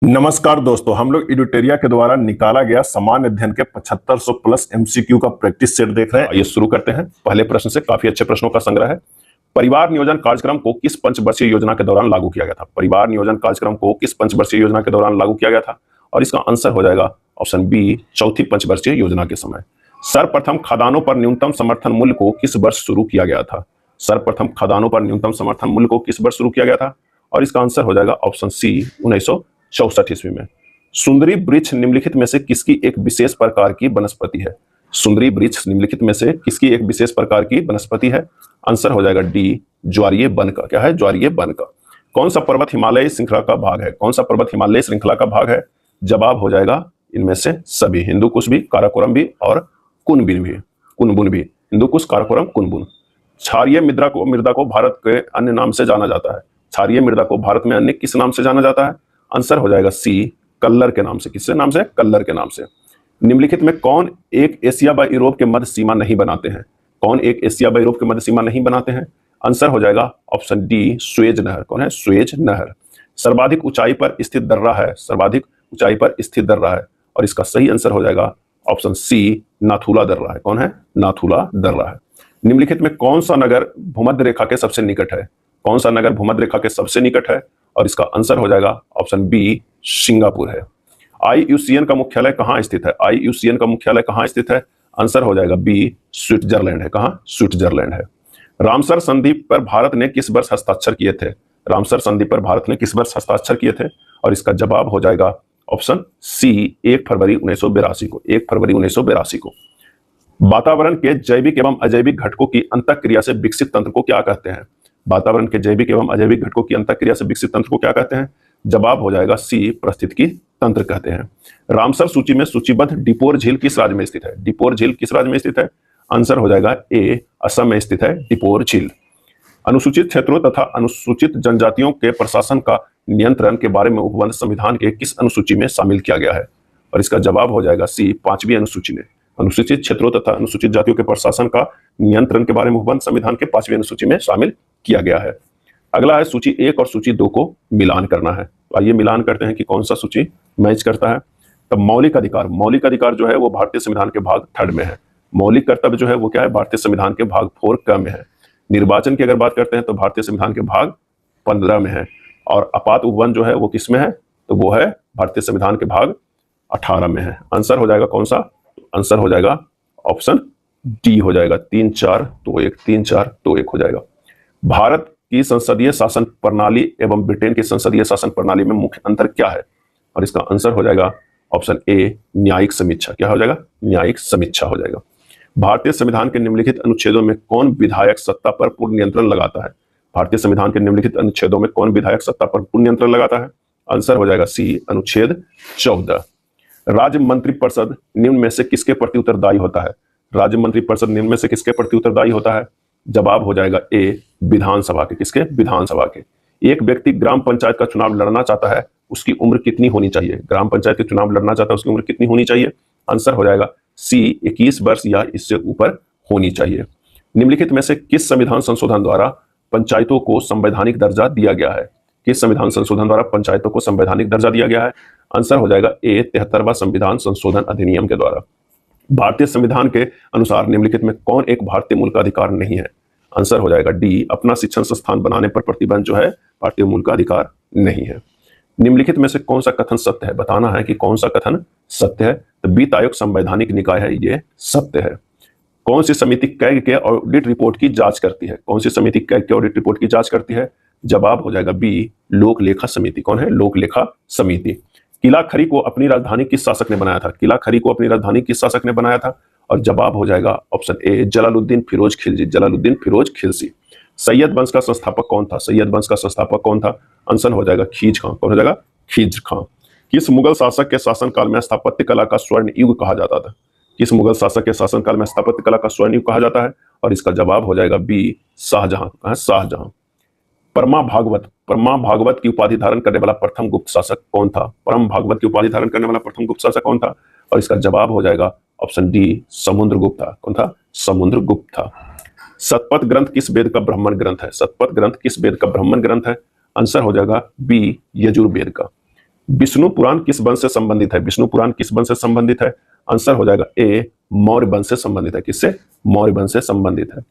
नमस्कार दोस्तों, हम लोग एडुटेरिया के द्वारा निकाला गया सामान्य अध्ययन के 7500 प्लस एमसीक्यू का प्रैक्टिस सेट देख रहे हैं। आइए शुरू करते हैं। पहले प्रश्न से काफी अच्छे प्रश्नों का संग्रह है। परिवार नियोजन कार्यक्रम को किस पंचवर्षीय योजना के दौरान लागू किया गया था? परिवार नियोजन कार्यक्रम को किस पंचवर्षीय योजना के दौरान लागू किया गया था? और इसका आंसर हो जाएगा ऑप्शन बी, चौथी पंचवर्षीय योजना के समय। सर्वप्रथम खदानों पर न्यूनतम समर्थन मूल्य को किस वर्ष शुरू किया गया था? सर्वप्रथम खदानों पर न्यूनतम समर्थन मूल्य को किस वर्ष शुरू किया गया था? और इसका आंसर हो जाएगा ऑप्शन सी, 1964 ईस्वी में। सुंदरी वृक्ष निम्नलिखित में से किसकी एक विशेष प्रकार की वनस्पति है? सुंदरी वृक्ष निम्नलिखित में से किसकी एक विशेष प्रकार की वनस्पति है? आंसर हो जाएगा डी, ज्वारीय वन का। क्या है? ज्वारीय वन का। कौन सा पर्वत हिमालय श्रृंखला का भाग है? कौन सा पर्वत हिमालय श्रृंखला का भाग है? जवाब हो जाएगा इनमें से सभी, हिंदुकुश भी, काराकोरम भी और कुनबुन भी। हिंदुकुश, काराकोरम, कुनबुन। क्षारीय मृदा को भारत के अन्य नाम से जाना जाता है। क्षारीय मृदा को भारत में अन्य किस नाम से जाना जाता है? आंसर हो जाएगा सी, कल्लर के नाम से। किससे नाम से? कल्लर के नाम से। निम्नलिखित में कौन एक एशिया व यूरोप के मध्य सीमा नहीं बनाते हैं? कौन एक एशिया व यूरोप के मध्य सीमा नहीं बनाते हैं? आंसर हो जाएगा ऑप्शन डी, स्वेज नहर। कौन है? स्वेज नहर। सर्वाधिक ऊंचाई पर स्थित दर्रा है। सर्वाधिक ऊंचाई पर स्थित दर्रा है और इसका सही आंसर हो जाएगा ऑप्शन सी, नाथुला दर्रा है। कौन है? नाथुला दर्रा है। निम्नलिखित में कौन सा नगर भूमध्य रेखा के सबसे निकट है? कौन सा नगर भूमध्य रेखा के सबसे निकट है? और इसका आंसर हो जाएगा ऑप्शन बी, सिंगापुर है। आईयूसीएन का मुख्यालय कहां स्थित है? आईयूसीएन का मुख्यालय कहां स्थित है? आंसर हो जाएगा बी, स्विट्जरलैंड है। कहां? स्विट्जरलैंड है। रामसर संधि पर भारत ने किस वर्ष हस्ताक्षर किए थे? रामसर संधि पर भारत ने किस वर्ष हस्ताक्षर किए थे? और इसका जवाब हो जाएगा ऑप्शन सी, 1 फरवरी 1982 को। 1 फरवरी 1982 को। वातावरण के जैविक एवं अजैविक घटकों की अंतःक्रिया से विकसित तंत्र को क्या कहते हैं? वातावरण के जैविक एवं अजैविक घटकों की अंतःक्रिया से विकसित तंत्र को क्या कहते हैं? जवाब हो जाएगा सी, पारिस्थितिकी तंत्र कहते हैं। रामसर सूची में सूचीबद्ध डिपोर झील किस राज्य में स्थित है? डिपोर झील किस राज्य में स्थित है? आंसर हो जाएगा ए, असम में स्थित है डिपोर झील। अनुसूचित क्षेत्रों तथा अनुसूचित जनजातियों के प्रशासन का नियंत्रण के बारे में उपबंध संविधान के किस अनुसूची में शामिल किया गया है? और इसका जवाब हो जाएगा सी, 5वीं अनुसूची में। अनुसूचित क्षेत्रों तथा अनुसूचित जातियों के प्रशासन का नियंत्रण के बारे में उपबंध संविधान के 5वीं अनुसूची में शामिल किया गया है। अगला है सूची 1 और सूची 2 को मिलान करना है। तो आइए मिलान करते हैं कि कौन सा सूची मैच करता है। तब मौलिक अधिकार जो है वो भारतीय संविधान के भाग 3 में है। मौलिक कर्तव्य जो है वो क्या है? भारतीय संविधान के भाग 4 क में है। निर्वाचन की अगर बात करते हैं तो भारतीय संविधान के भाग 15 में है। और आपात उपबंध जो है वो किस में है? तो वो है भारतीय संविधान के भाग 18 में है। आंसर हो जाएगा कौन सा? आंसर हो जाएगा ऑप्शन डी हो जाएगा, 3-4-2-1, 3-4-2-1 हो जाएगा। भारत की संसदीय शासन प्रणाली एवं ब्रिटेन की संसदीय शासन प्रणाली में मुख्य अंतर क्या है? और इसका आंसर हो जाएगा ऑप्शन ए, न्यायिक समीक्षा। क्या हो जाएगा? न्यायिक समीक्षा हो जाएगा। भारतीय संविधान के निम्नलिखित अनुच्छेदों में कौन विधायक सत्ता पर पूर्ण नियंत्रण लगाता है? भारतीय संविधान के निम्नलिखित अनुच्छेदों में कौन विधायक सत्ता पर पूर्ण नियंत्रण लगाता है? आंसर हो जाएगा सी, अनुच्छेद 14। राज्य मंत्रिपरिषद निम्न में से किसके प्रति उत्तरदायी होता है? राज्य मंत्रिपरिषद निम्न में से किसके प्रति उत्तरदायी होता है? जवाब हो जाएगा ए, विधानसभा के। किसके? विधानसभा के। एक व्यक्ति ग्राम पंचायत का चुनाव लड़ना चाहता है, उसकी उम्र कितनी होनी चाहिए? ग्राम पंचायत के चुनाव लड़ना चाहता है, उसकी उम्र कितनी होनी चाहिए? आंसर हो जाएगा सी, 21 वर्ष या इससे ऊपर होनी चाहिए। निम्नलिखित में से किस संविधान संशोधन द्वारा पंचायतों को संवैधानिक दर्जा दिया गया है? किस संविधान संशोधन द्वारा पंचायतों को संवैधानिक दर्जा दिया गया है? आंसर हो जाएगा ए, 73वां संविधान संशोधन अधिनियम के द्वारा। भारतीय संविधान के अनुसार निम्नलिखित में कौन एक भारतीय मूल का अधिकार नहीं है? आंसर हो जाएगा डी, अपना शिक्षण संस्थान बनाने पर प्रतिबंध जो है भारतीय मूल का अधिकार नहीं है। निम्नलिखित में से कौन सा कथन सत्य है? बताना है कि कौन सा कथन सत्य है। तो वित्त आयोग संवैधानिक निकाय है, ये सत्य है। कौन सी समिति कैग के ऑडिट रिपोर्ट की जांच करती है? कौन सी समिति कैग के ऑडिट रिपोर्ट की जांच करती है? जवाब हो जाएगा बी, लोक लेखा समिति। कौन है? लोक लेखा समिति। किला खरी को अपनी राजधानी किस शासक ने बनाया था? किला खरी को अपनी राजधानी किस शासक ने बनाया था? और जवाब हो जाएगा ऑप्शन ए, जलालुद्दीन फिरोज खिलजी। जलालुद्दीन फिरोज खिलजी। सैयद वंश का संस्थापक कौन था? सैयद वंश का संस्थापक कौन था? आंसर हो जाएगा खीज खां। कौन हो जाएगा? खीज खां। किस मुगल शासक के शासनकाल में स्थापत्य कला का स्वर्ण युग कहा जाता था? किस मुगल शासक के शासनकाल में स्थापत्य कला का स्वर्ण युग कहा जाता है? और इसका जवाब हो जाएगा बी, शाहजहां। शाहजहां। परमा भागवत की उपाधि धारण करने वाला प्रथम गुप्त शासक कौन था? परम भागवत की उपाधि धारण करने वाला प्रथम गुप्त शासक कौन था? और इसका जवाब हो जाएगा ऑप्शन डी, समुद्रगुप्त था। कौन था? समुद्रगुप्त था। शतपथ ग्रंथ किस वेद का ब्राह्मण ग्रंथ है? शतपथ ग्रंथ किस वेद का ब्राह्मण ग्रंथ है? आंसर हो जाएगा बी, यजुर्वेद का। विष्णु पुराण किस वंश से संबंधित है? विष्णु पुराण किस वंश से संबंधित है? आंसर हो जाएगा ए, मौर्य वंश से संबंधित है। किससे? मौर्य वंश से संबंधित है।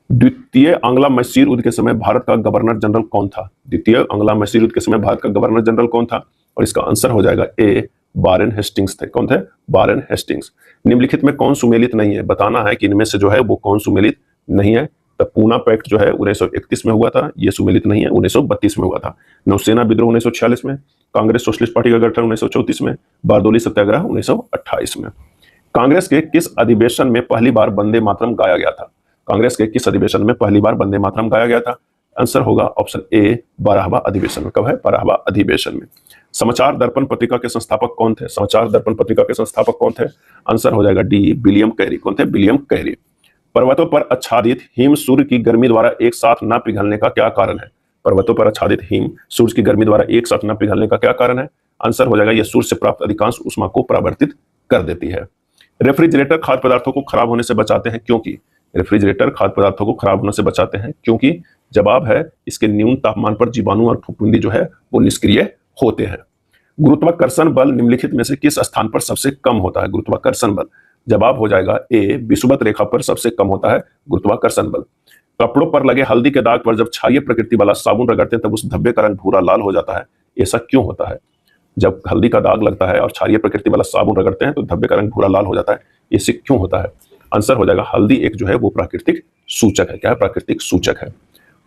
द्वितीय आंग्ला मैसूर युद्ध के समय भारत का गवर्नर जनरल कौन था? द्वितीय आंग्ला मैसूर युद्ध के समय भारत का गवर्नर जनरल कौन था? और इसका आंसर हो जाएगा ए, वारेन हेस्टिंग्स थे। कौन थे? Warren Hastings. निम्नलिखित में कौन सुमेलित नहीं है? बताना है कि इनमें से जो है वो कौन सुमेलित नहीं है। तो पूना पैक्ट जो है 1931 में हुआ था, ये सुमेलित नहीं है, 1932 में हुआ था। नौसेना विद्रोह 1946 में, कांग्रेस सोशलिस्ट पार्टी का गठन 1934 में, बारदोली सत्याग्रह 1928 में। कांग्रेस के किस अधिवेशन में पहली बार वंदे मातरम गाया गया था? कांग्रेस के किस अधिवेशन में पहली बार वंदे मातरम गाया गया था? आंसर होगा ऑप्शन ए, 12वां अधिवेशन में। कब है? 12वां अधिवेशन में। समाचार दर्पण पत्रिका के संस्थापक कौन थे? समाचार दर्पण पत्रिका के संस्थापक कौन थे? आंसर हो जाएगा डी, विलियम कैरी। कौन थे? William Carey. पर्वतों पर आच्छादित हिम सूर्य की गर्मी द्वारा एक साथ न पिघलने का क्या कारण है? पर्वतों पर आच्छादित हिम सूर्य की गर्मी द्वारा एक साथ न पिघलने का क्या कारण है? आंसर हो जाएगा यह सूर्य से प्राप्त अधिकांश ऊष्मा को परावर्तित कर देती है। रेफ्रिजरेटर खाद्य पदार्थों को खराब होने से बचाते हैं क्योंकि? रेफ्रिजरेटर खाद्य पदार्थों को खराब होने से बचाते हैं क्योंकि जवाब है इसके न्यून तापमान पर जीवाणु और फफूंदी जो है वो निष्क्रिय होते हैं। गुरुत्वाकर्षण बल निम्नलिखित में से किस स्थान पर सबसे कम होता है? गुरुत्वाकर्षण बल। जवाब हो जाएगा ए, विषुवत रेखा पर सबसे कम होता है गुरुत्वाकर्षण बल। कपड़ों पर लगे हल्दी के दाग पर जब क्षारीय प्रकृति वाला साबुन रगड़ते हैं तब उस धब्बे का रंग भूरा लाल हो जाता है। ऐसा क्यों होता है? जब हल्दी का दाग लगता है और क्षारीय प्रकृति वाला साबुन रगड़ते हैं तो धब्बे का रंग भूरा लाल हो जाता है। ऐसे क्यों होता है? आंसर हो जाएगा हल्दी एक जो है वो प्राकृतिक सूचक है। क्या है? प्राकृतिक सूचक है।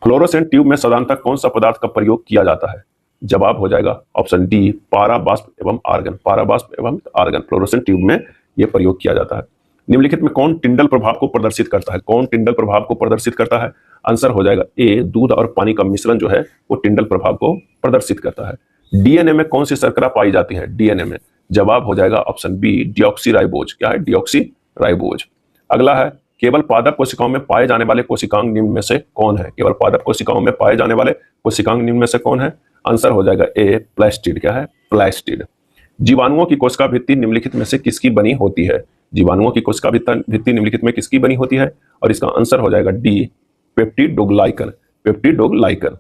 फ्लोरोसेंट ट्यूब में साधारणतः कौन सा पदार्थ का प्रयोग किया जाता है? जवाब हो जाएगा ऑप्शन डी, पारा बाष्प एवं आर्गन। पारा बाष्प एवं आर्गन फ्लोरोसेंट ट्यूब में यह प्रयोग किया जाता है। निम्नलिखित में कौन टिंडल प्रभाव को प्रदर्शित करता है? कौन टिंडल प्रभाव को प्रदर्शित करता है? आंसर हो जाएगा ए, दूध और पानी का मिश्रण जो है वो टिंडल प्रभाव को प्रदर्शित करता है। डीएनए में कौन सी शर्करा पाई जाती है? डीएनए में जवाब हो जाएगा ऑप्शन बी, डिऑक्सीराइबोज। क्या है? डिऑक्सीराइबोज। अगला है केवल पादप कोशिकाओं में पाए जाने वाले कोशिकांग निम्न में से कौन है? केवल पादप कोशिकाओं में पाए जाने वाले कोशिकांग निम्न में से कौन है? आंसर हो जाएगा ए, प्लास्टिड। क्या है? प्लास्टिड। जीवाणुओं की कोशिका भित्ति निम्नलिखित में से किसकी बनी होती है? जीवाणुओं की कोशिका भित्ति निम्नलिखित में किसकी बनी होती है? और इसका आंसर हो जाएगा डी, पेप्टिडोग्लाइकन। पेप्टिडोग्लाइकन।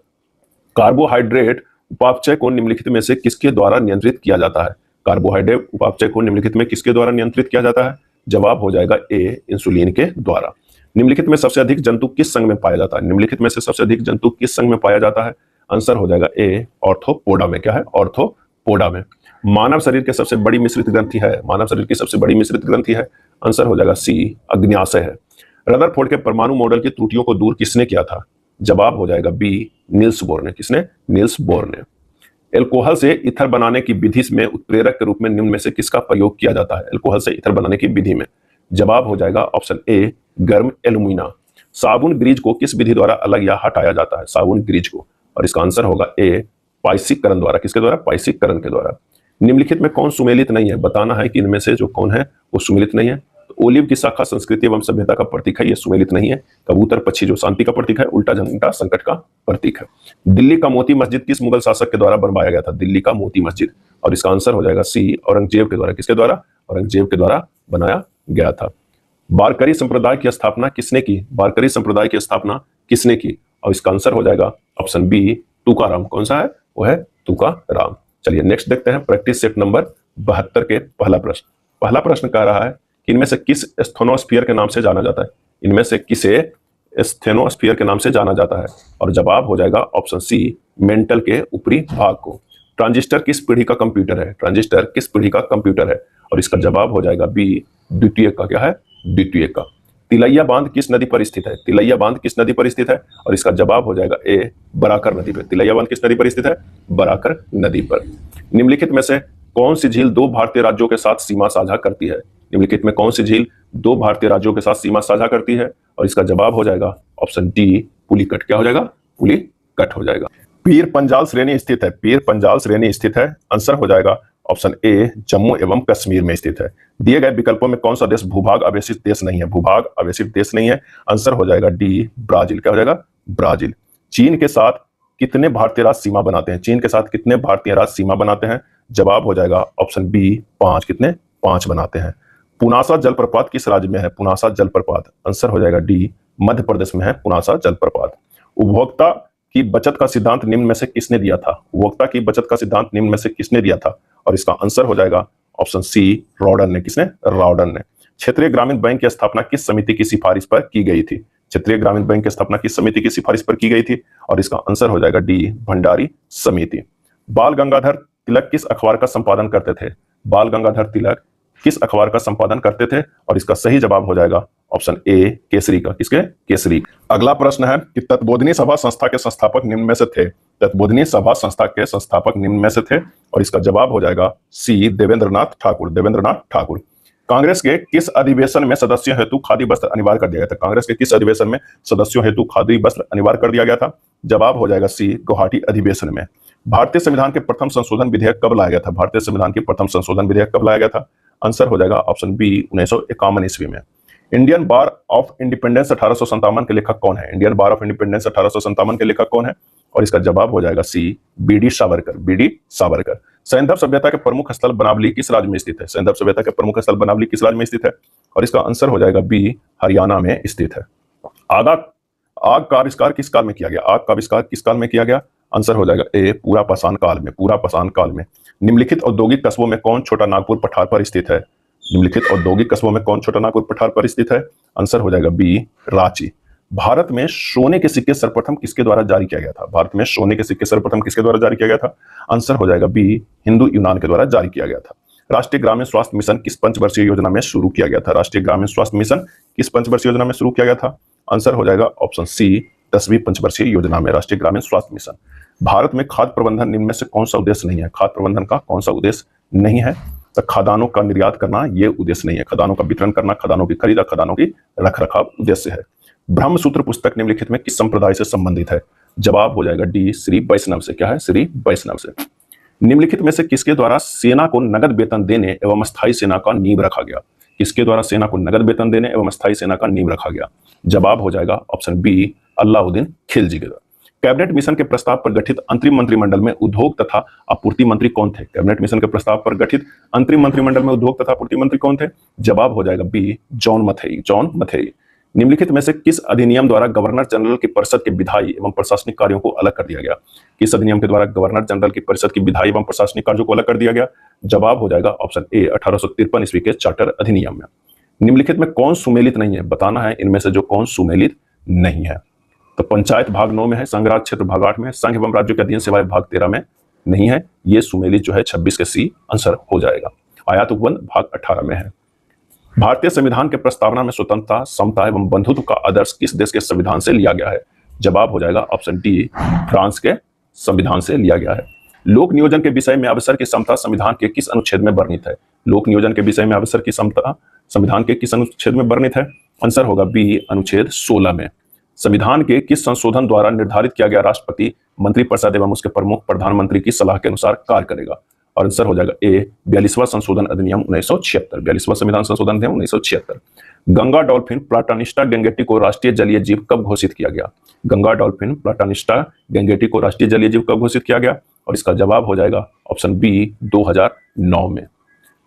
कार्बोहाइड्रेट उपापचय को निम्नलिखित में से किसके द्वारा नियंत्रित किया जाता है? कार्बोहाइड्रेट उपापचय को निम्नलिखित में किसके द्वारा नियंत्रित किया जाता है? जवाब हो जाएगा ए, इंसुलिन के द्वारा। निम्नलिखित में सबसे अधिक जंतु किस संघ में पाया जाता है? निम्नलिखित में से सबसे अधिक जंतु किस संघ में पाया जाता है? आंसर हो जाएगा ए, ऑर्थोपोडा में। क्या है? ऑर्थोपोडा में। मानव शरीर के सबसे बड़ी मिश्रित ग्रंथि है? मानव शरीर की सबसे बड़ी मिश्रित ग्रंथि है? आंसर हो जाएगा सी, अग्न्याशय है। रदरफोर्ड के परमाणु मॉडल की त्रुटियों को दूर किसने किया था? जवाब हो जाएगा बी, नील्स बोर ने। किसने? नील्स बोर ने। एल्कोहल से ईथर बनाने की विधि में उत्प्रेरक के रूप में निम्न में से किसका प्रयोग किया जाता है? एल्कोहल से ईथर बनाने की विधि में जवाब हो जाएगा ऑप्शन ए, गर्म एल्यूमिना। साबुन ग्रीज को किस विधि द्वारा अलग या हटाया जाता है? साबुन ग्रीज को। और इसका आंसर होगा ए, पाइसिकरण द्वारा। किसके द्वारा? पाइसिकरण के द्वारा। निम्नलिखित में कौन सुमेलित नहीं है? बताना है कि इनमें से जो कौन है वो सुमेलित नहीं है। तो ओलिव की शाखा संस्कृति एवं सभ्यता का प्रतीक है, ये सुमेलित नहीं है। कबूतर पक्षी जो शांति का प्रतीक है, उल्टा झंडा संकट का प्रतीक है। दिल्ली का मोती मस्जिद किस मुगल शासक के द्वारा बनवाया गया था? दिल्ली का मोती मस्जिद। और इसका आंसर हो जाएगा सी, औरंगजेब के द्वारा। किसके द्वारा? औरंगजेब के द्वारा बनाया गया था। वारकरी संप्रदाय की स्थापना किसने की? वारकरी संप्रदाय की स्थापना किसने की? और इसका आंसर हो जाएगा ऑप्शन बी, तुकाराम। कौन सा है? वो है तुकाराम। चलिए नेक्स्ट देखते हैं प्रैक्टिस सेट नंबर 72 के पहला प्रश्न। पहला प्रश्न कह रहा है कि इनमें से किस स्थेनोस्फीयर के नाम से जाना जाता है? इनमें से किसे स्थेनोस्फीयर के नाम से जाना जाता है? और जवाब हो जाएगा ऑप्शन सी, मेंटल के ऊपरी भाग को। ट्रांजिस्टर किस पीढ़ी का कंप्यूटर है? ट्रांजिस्टर किस पीढ़ी का कंप्यूटर है? और इसका जवाब हो जाएगा बी, द्वितीयक का। क्या है? द्वितीयक का। तिलैया बांध किस नदी पर स्थित है? तिलैया बांध किस नदी पर स्थित है? और इसका जवाब हो जाएगा ए, बराकर नदी पर। तिलैया बांध किस नदी पर स्थित है? बराकर नदी पर। निम्नलिखित में से कौन सी झील दो भारतीय राज्यों के साथ सीमा साझा करती है? निम्नलिखित में कौन सी झील दो भारतीय राज्यों के साथ सीमा साझा करती है? और इसका जवाब हो जाएगा ऑप्शन डी, पुलिकट। क्या हो जाएगा? पुलिकट हो जाएगा। पीर पंजाल श्रेणी स्थित है? पीर पंजाल श्रेणी स्थित है। आंसर हो जाएगा ऑप्शन ए, जम्मू एवं कश्मीर में स्थित है। दिए गए विकल्पों में कौन सा देश भूभाग आवेशित देश नहीं है? भूभाग आवेशित देश नहीं है। आंसर हो जाएगा डी, ब्राजील। क्या हो जाएगा? ब्राजील। चीन के साथ कितने भारतीय राज्य सीमा बनाते हैं? चीन के साथ कितने भारतीय राज्य सीमा बनाते हैं? जवाब हो जाएगा ऑप्शन बी, 5। कितने? 5 बनाते हैं। पुनासा जलप्रपात किस राज्य में है? पुनासा जलप्रपात। आंसर हो जाएगा डी, मध्य प्रदेश में है पुनासा जलप्रपात। उपभोक्ता की बचत का सिद्धांत निम्न में से किसने दिया था? उपभोक्ता की बचत का सिद्धांत निम्न में से किसने दिया था? और इसका आंसर हो जाएगा ऑप्शन सी, रॉडन ने। किसने? रॉडन ने। क्षेत्रीय ग्रामीण बैंक की स्थापना किस समिति की सिफारिश पर की गई थी? क्षेत्रीय ग्रामीण बैंक की स्थापना किस समिति की सिफारिश पर की गई थी? और इसका आंसर हो जाएगा डी, भंडारी समिति। बाल गंगाधर तिलक किस अखबार का संपादन करते थे? बाल गंगाधर तिलक किस अखबार का संपादन करते थे? और इसका सही जवाब हो जाएगा ऑप्शन ए, केसरी का। किसके? केसरी। अगला प्रश्न है कि तत्बोधिनी सभा संस्था के संस्थापक निम्न में से थे। तत्बोधिनी सभा संस्था के संस्थापक निम्न में से थे, और इसका जवाब हो जाएगा सी, देवेंद्रनाथ ठाकुर। देवेंद्रनाथ ठाकुर। कांग्रेस के किस अधिवेशन में सदस्यों हेतु खादी वस्त्र अनिवार्य कर दिया गया था? कांग्रेस के किस अधिवेशन में सदस्यों हेतु खादी वस्त्र अनिवार्य कर दिया गया था? जवाब हो जाएगा सी, गुवाहाटी अधिवेशन में। भारतीय संविधान के प्रथम संशोधन विधेयक कब लाया गया था? भारतीय संविधान के प्रथम संशोधन विधेयक कब लाया गया था? आंसर हो जाएगा ऑप्शन बी, 1951 ईस्वी में। इंडियन बार ऑफ इंडिपेंडेंस 1857 के लेखक कौन है? इंडियन बार ऑफ इंडिपेंडेंस 1857 के लेखक कौन है? और इसका जवाब हो जाएगा सी, बी.डी. सावरकर। बी.डी. सावरकर। सैंधव सभ्यता के प्रमुख स्थल बनावली किस राज्य में स्थित है? सैंधव सभ्यता के प्रमुख स्थल बनावली किस राज्य में स्थित है? और इसका आंसर हो जाएगा बी, हरियाणा में स्थित है। आग का आविष्कार किस काल में किया गया? आग का आविष्कार किस काल में किया गया? आंसर हो जाएगा ए, पूरा पाषाण काल में। पूरा पाषाण काल में। निम्नलिखित औद्योगिक कस्बों में कौन छोटा नागपुर पठार पर स्थित है? निम्नलिखित औद्योगिक कस्बों में कौन छोटा नागपुर पठार पर स्थित है? आंसर हो जाएगा बी, रांची। भारत में सोने के सिक्के सर्वप्रथम किसके द्वारा जारी किया गया था? भारत में सोने के सिक्के सर्वप्रथम किसके द्वारा जारी किया गया था? आंसर हो जाएगा बी, हिंदू यूनान के द्वारा जारी किया गया था। राष्ट्रीय ग्रामीण स्वास्थ्य मिशन किस पंचवर्षीय योजना में शुरू किया गया था? राष्ट्रीय ग्रामीण स्वास्थ्य मिशन किस पंचवर्षीय योजना में शुरू किया गया था? आंसर हो जाएगा ऑप्शन सी, 10वीं पंचवर्षीय योजना में, राष्ट्रीय ग्रामीण स्वास्थ्य मिशन। भारत में खाद्य प्रबंधन निम्न में से कौन सा उद्देश्य नहीं है? खाद्य प्रबंधन का कौन सा उद्देश्य नहीं है? तो खदानों का निर्यात करना ये उद्देश्य नहीं है। खदानों का वितरण करना, खदानों की खरीद, खदानों की रखरखाव उद्देश्य है। ब्रह्मसूत्र पुस्तक निम्नलिखित में किस संप्रदाय से संबंधित है? जवाब हो जाएगा डी, श्री वैष्णव से। क्या है? श्री वैष्णव से। निम्नलिखित में से किसके द्वारा सेना को नगद वेतन देने एवं स्थायी सेना का नींव रखा गया? किसके द्वारा सेना को नगद वेतन देने एवं स्थायी सेना का नींव रखा गया? जवाब हो जाएगा ऑप्शन बी, अलाउद्दीन खिलजी के द्वारा। कैबिनेट मिशन के प्रस्ताव पर गठित अंतरिम मंत्रिमंडल में उद्योग तथा आपूर्ति मंत्री कौन थे? कैबिनेट मिशन के प्रस्ताव पर गठित अंतरिम मंत्रिमंडल में उद्योग तथा आपूर्ति मंत्री कौन थे? जवाब हो जाएगा बी, जॉन मथेई। जॉन मथेई। निम्नलिखित में से किस अधिनियम द्वारा गवर्नर जनरल की परिषद के विधायी एवं प्रशासनिक कार्यों को अलग कर दिया गया? किस अधिनियम के द्वारा गवर्नर जनरल की परिषद की विधायी एवं प्रशासनिक कार्यों को अलग कर दिया गया? जवाब हो जाएगा ऑप्शन ए, 1853 ईस्वी के चार्टर अधिनियम में। निम्नलिखित में कौन सुमेलित नहीं है? बताना है इनमें से जो कौन सुमेलित नहीं है। तो पंचायत भाग 9 में है, संघराज क्षेत्र भाग 8 में, संघ एवं राज्यों के अधीन सेवाएं भाग 13 में नहीं है। ये सुमेलित जो है 26 के सी आंसर हो जाएगा। आयात उपबंध भाग 18 में है। भारतीय संविधान के प्रस्तावना में स्वतंत्रता, समता एवं बंधुत्व का आदर्श किस देश के संविधान से लिया गया है? जवाब हो जाएगा ऑप्शन डी, फ्रांस के संविधान से लिया गया है। लोक नियोजन के विषय में अवसर की समता संविधान के किस अनुच्छेद में वर्णित है? लोक नियोजन के विषय में अवसर की समता संविधान के किस अनुच्छेद में वर्णित है? आंसर होगा बी, अनुच्छेद 16 में। संविधान के किस संशोधन द्वारा निर्धारित किया गया राष्ट्रपति मंत्रिपरिषद एवं उसके प्रमुख प्रधानमंत्री की सलाह के अनुसार कार्य करेगा? और आंसर हो जाएगा ए, 42वां संशोधन अधिनियम 1976। 42वां संविधान संशोधन अधिनियम 1976। गंगा डॉल्फिन प्लाटानिस्टा गैंगेटी को राष्ट्रीय जलीय जीव कब घोषित किया गया? गंगा डॉल्फिन प्लाटानिस्टा गैंगेटी को राष्ट्रीय जलीय जीव कब घोषित किया गया? और इसका जवाब हो जाएगा ऑप्शन बी, 2009 में।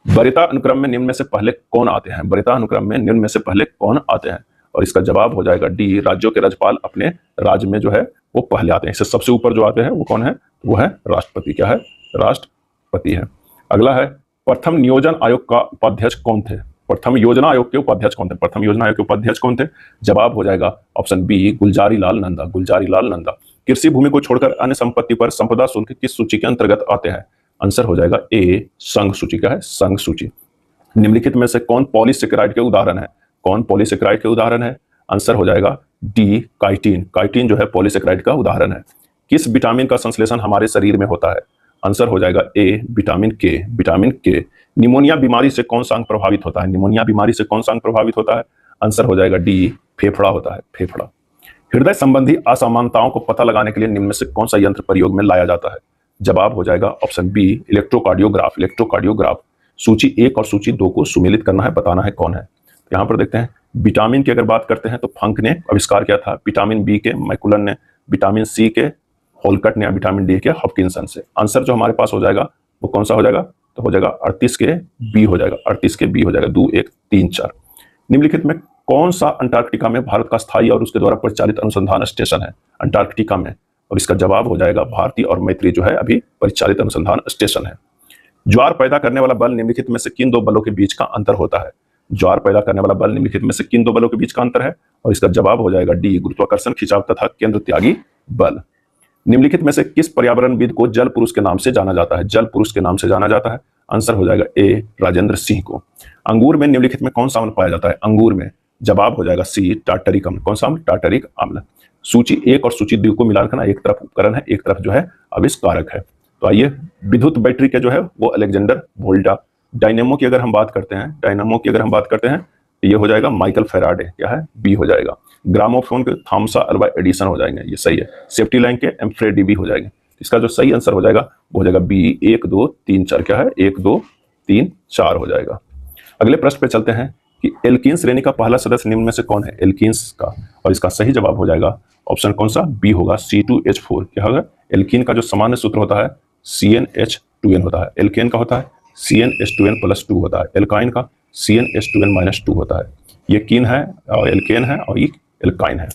वरीयता अनुक्रम में निम्न में से पहले कौन आते हैं? वरीयता अनुक्रम में निम्न में से पहले कौन आते हैं? और इसका जवाब हो जाएगा डी, राज्यों के राज्यपाल अपने राज्य में जो है वो पहले आते हैं। इससे सबसे ऊपर जो आते हैं वो कौन है? वो है राष्ट्रपति। क्या है? राष्ट्रपति है। अगला है, प्रथम नियोजन आयोग का उपाध्यक्ष कौन थे? प्रथम योजना आयोग के उपाध्यक्ष कौन थे? प्रथम योजना आयोग के उपाध्यक्ष कौन थे? जवाब हो जाएगा ऑप्शन बी, गुलजारी लाल नंदा। गुलजारी लाल नंदा। कृषि भूमि को छोड़कर अन्य संपत्ति पर संपदा शुल्क किस सूची के अंतर्गत आते हैं? आंसर हो जाएगा ए, संघ सूची। का है? संघ सूची। निम्नलिखित में से कौन पॉलीसेकेराइड के उदाहरण है? कौन पॉलीसेकेराइड के उदाहरण है? आंसर हो जाएगा डी, काइटिन। काइटिन जो है पॉलीसेकेराइड का उदाहरण है। किस विटामिन का संश्लेषण हमारे शरीर में होता है? आंसर हो जाएगा ए, विटामिन के। विटामिन के। निमोनिया बीमारी से कौन सा अंग प्रभावित होता है? निमोनिया बीमारी से कौन सा अंग प्रभावित होता है? आंसर हो जाएगा डी, फेफड़ा होता है। फेफड़ा। हृदय संबंधी असमानताओं को पता लगाने के लिए निम्न में से कौन सा यंत्र प्रयोग में लाया जाता है? जवाब हो जाएगा ऑप्शन बी, इलेक्ट्रोकार्डियोग्राफ। इलेक्ट्रोकार्डियोग्राफ। सूची 1 और सूची 2 को सुमेलित करना है, बताना है कौन है। यहाँ पर देखते हैं, विटामिन की अगर बात करते हैं तो फंक ने आविष्कार किया था। विटामिन बी के मैकुलन ने, विटामिन सी के होलकट ने, विटामिन डी के हॉपकिंसन से। आंसर जो हमारे पास हो जाएगा वो कौन सा हो जाएगा? तो हो जाएगा 38 के बी हो जाएगा। 38 के बी हो जाएगा। 2, 1, 3, 4। निम्नलिखित में कौन सा अंटार्कटिका में भारत का स्थायी और उसके द्वारा परिचालित अनुसंधान स्टेशन है? अंटार्कटिका में और इसका जवाब हो जाएगा भारती और मैत्री जो है अभी परिचालित अनुसंधान स्टेशन है। ज्वार पैदा करने वाला बल निम्नलिखित में से किन दो बलों के बीच का अंतर होता है? ज्वार पैदा करने वाला बल निम्नलिखित में से किन दो बलों के बीच का अंतर है? और इसका जवाब हो जाएगा डी, गुरुत्वाकर्षण, खिंचाव तथा केंद्र त्यागी बल। निम्नलिखित में से किस पर्यावरणविद को जल पुरुष के नाम से जाना जाता है? जल पुरुष के नाम से जाना जाता है। आंसर हो जाएगा ए, राजेंद्र सिंह को। अंगूर में निम्नलिखित में कौन सा अम्ल पाया जाता है? अंगूर में जवाब हो जाएगा सी, टार्टरिक अम्ल। कौन सा अम्ल? टार्टरिक अम्ल। सूची 1 और सूची 2 को मिला रखना, एक तरफ उपकरण है, एक तरफ जो है आविष्कारक है। तो आइए विद्युत बैटरी के जो है वो अलेक्जेंडर वोल्टा। डायनेमो की अगर हम बात करते हैं, ये हो जाएगा माइकल फेराडे, क्या है? बी हो जाएगा। ग्रामोफोन के थॉमसा अल्वा एडिसन हो जाएंगे, ये सही है। सेफ्टी लाइन के एम्फ्रेडी भी हो जाएंगे। इसका जो सही आंसर हो जाएगा वो हो जाएगा बी, 1 2 3 4, क्या है? 1 2 3 4 हो जाएगा। अगले प्रश्न पे चलते हैं कि एल्कीन श्रेणी का पहला सदस्य निम्न में से कौन है? एल्कीन्स का, और इसका सही जवाब हो जाएगा ऑप्शन कौन सा? बी होगा, C2H4। क्या होगा? एल्कीन का जो सामान्य सूत्र होता है CnH2n होता है। एल्केन का होता है CnH2n+2 होता है। एल्काइन का CnH2n-2 होता है। ये कीन है और एल्केन है और ये एल्काइन है।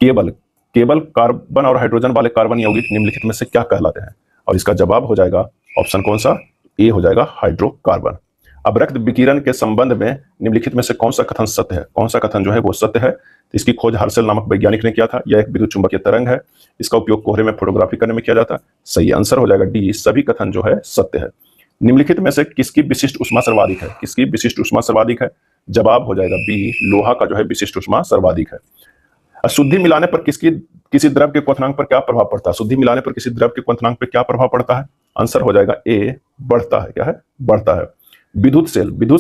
केवल कार्बन और हाइड्रोजन वाले कार्बन यौगिक निम्नलिखित में से क्या कहलाते हैं? और इसका जवाब हो जाएगा ऑप्शन कौन सा? ए हो जाएगा, हाइड्रोकार्बन। अवरक्त विकिरण के संबंध में निम्नलिखित में से कौन सा कथन सत्य है? कौन सा कथन जो है वो सत्य है? इसकी खोज हर्शल नामक वैज्ञानिक ने किया था। यह एक विद्युत चुंबकीय तरंग है। इसका उपयोग कोहरे में फोटोग्राफी करने में किया जाता है। सही आंसर हो जाएगा डी, सभी कथन जो है सत्य है। निम्नलिखित में से किसकी विशिष्ट ऊष्मा सर्वाधिक है? किसकी विशिष्ट ऊष्मा सर्वाधिक है? जवाब हो जाएगा बी, लोहा का जो है विशिष्ट ऊष्मा सर्वाधिक है। अशुद्धि मिलाने पर किसी द्रव के क्वथनांक पर क्या प्रभाव पड़ता है? शुद्धि मिलाने पर किसी द्रव के क्वथनांक पर क्या प्रभाव पड़ता है? आंसर हो जाएगा ए, बढ़ता है। क्या है? बढ़ता है। विद्युत